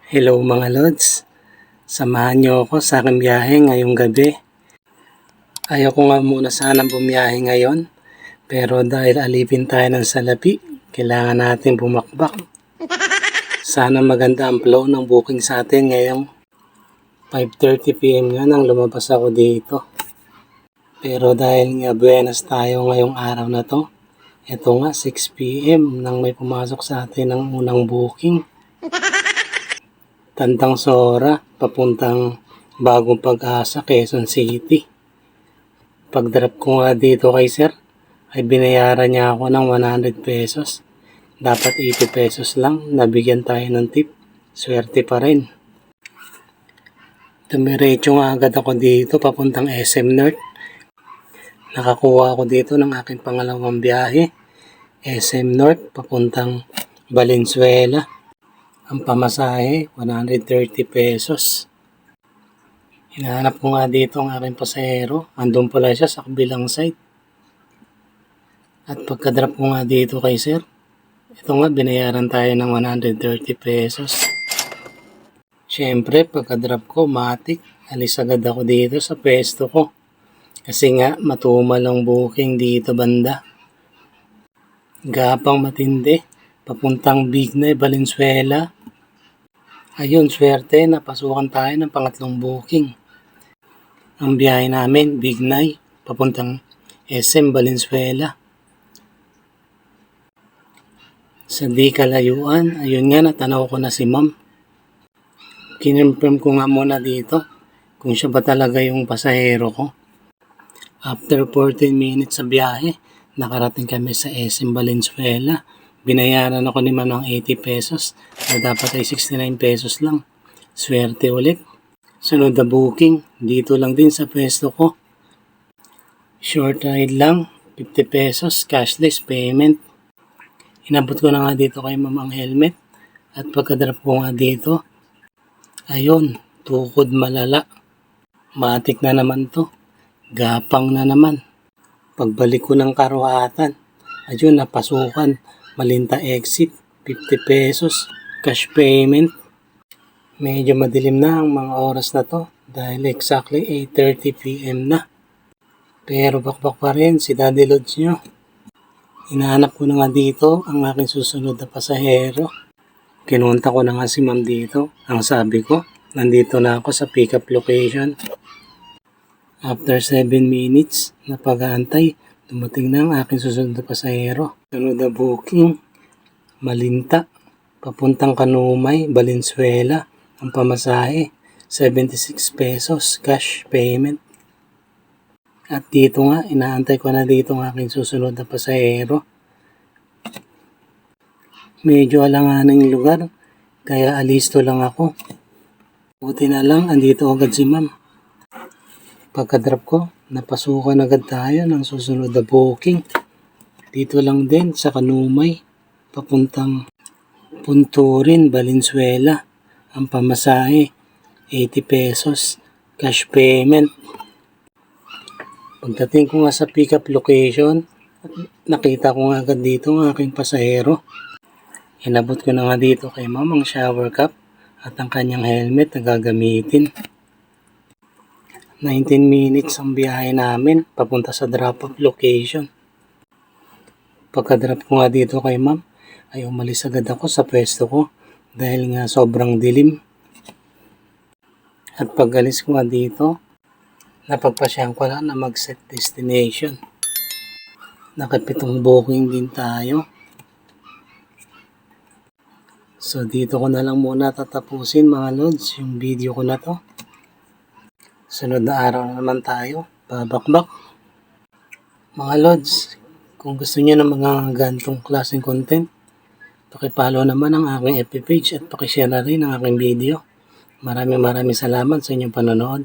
Hello mga Lods, samahan niyo ako sa aking biyahe ngayong gabi. Ayaw ko nga muna sanang bumiyahe ngayon, pero dahil alipin tayo ng salapi, kailangan natin bumakbak. Sana maganda ang flow ng booking sa atin ngayong 5:30 PM nga nang lumabas ako dito. Pero dahil nga buenas tayo ngayong araw na to, eto nga 6 PM nang may pumasok sa atin ng unang booking. Tandang Sora, papuntang Bagong Pag-asa, Quezon City. Pag-drop ko nga dito kay sir, ay binayaran niya ako ng 100 pesos. Dapat 80 pesos lang, nabigyan tayo ng tip. Swerte pa rin. Dumiretso nga agad ako dito, papuntang SM North. Nakakuha ako dito ng aking pangalawang biyahe. SM North, papuntang Valenzuela. Ang pamasahe, 130 pesos. Hinahanap ko nga dito ang aking pasahero. Andun pala siya sa kabilang side. At pagka-drop ko nga dito kay sir, ito nga binayaran tayo ng 130 pesos. Siyempre, pagka-drop ko, matik. Alis agad ako dito sa pwesto ko. Kasi nga, matumal ang booking dito banda. Gapang matindi. Papuntang Bignay, Valenzuela. Ayun, swerte, napasukan tayo ng pangatlong booking. Ang biyahe namin, Bignay, papuntang SM Valenzuela. Sa di kalayuan, ayun nga, natanaw ko na si ma'am. Kinonfirm ko nga muna dito kung siya ba talaga yung pasahero ko. After 14 minutes sa biyahe, nakarating kami sa SM Valenzuela. Binayaran ako ni ma'am ng 80 pesos na dapat ay 69 pesos lang. Swerte ulit. Sunod na booking, dito lang din sa pwesto ko. Short ride lang, 50 pesos, cashless payment. Inabot ko na nga dito kay ma'am ang helmet. At pagka-drop ko nga dito, ayun, tukod malala. Matik na naman to. Gapang na naman. Pagbalik ko ng Karuhatan, ayun, napasukan. Malinta exit, 50 pesos, cash payment. Medyo madilim na ang mga oras na to dahil exactly 8:30 PM na. Pero bakbak pa rin si Daddy Lods nyo. Hinahanap ko na nga dito ang aking susunod na pasahero. Kinunta ko na nga si ma'am dito. Ang sabi ko, nandito na ako sa pick-up location. After 7 minutes na pag-aantay, dumating na ang aking susunod na pasahero. Sunod na booking, Malinta, papuntang Kanumay, Valenzuela. Ang pamasahe, 76 pesos, cash payment. At dito nga, inaantay ko na dito ang aking susunod na pasahero. Medyo alanganing lugar, kaya alisto lang ako. Buti na lang, andito agad si ma'am. Pagka-drop ko, napasukan agad tayo ng susunod na booking. Dito lang din sa Kanumay, papuntang Punturin, Valenzuela. Ang pamasahe, 80 pesos, cash payment. Pagdating ko nga sa pick-up location, nakita ko nga agad dito ang aking pasahero. Inabot ko na nga dito kay ma'am ang shower cap at ang kanyang helmet na gagamitin. 19 minutes ang biyahe namin papunta sa drop-off location. Pagka-drop ko nga dito kay ma'am, ay umalis agad ako sa pwesto ko dahil nga sobrang dilim. At pag-alis ko nga dito, napagpasyahan ko lang na mag-set destination. Nakapitong booking din tayo. So dito ko na lang muna tatapusin mga Lods yung video ko na to. Sunod na araw na naman tayo, babakbak. Mga Lods, kung gusto niyo ng mga ganitong klaseng content, paki-follow naman ang aking FB page at paki-share na rin ang aking video. Maraming salamat sa inyong panonood.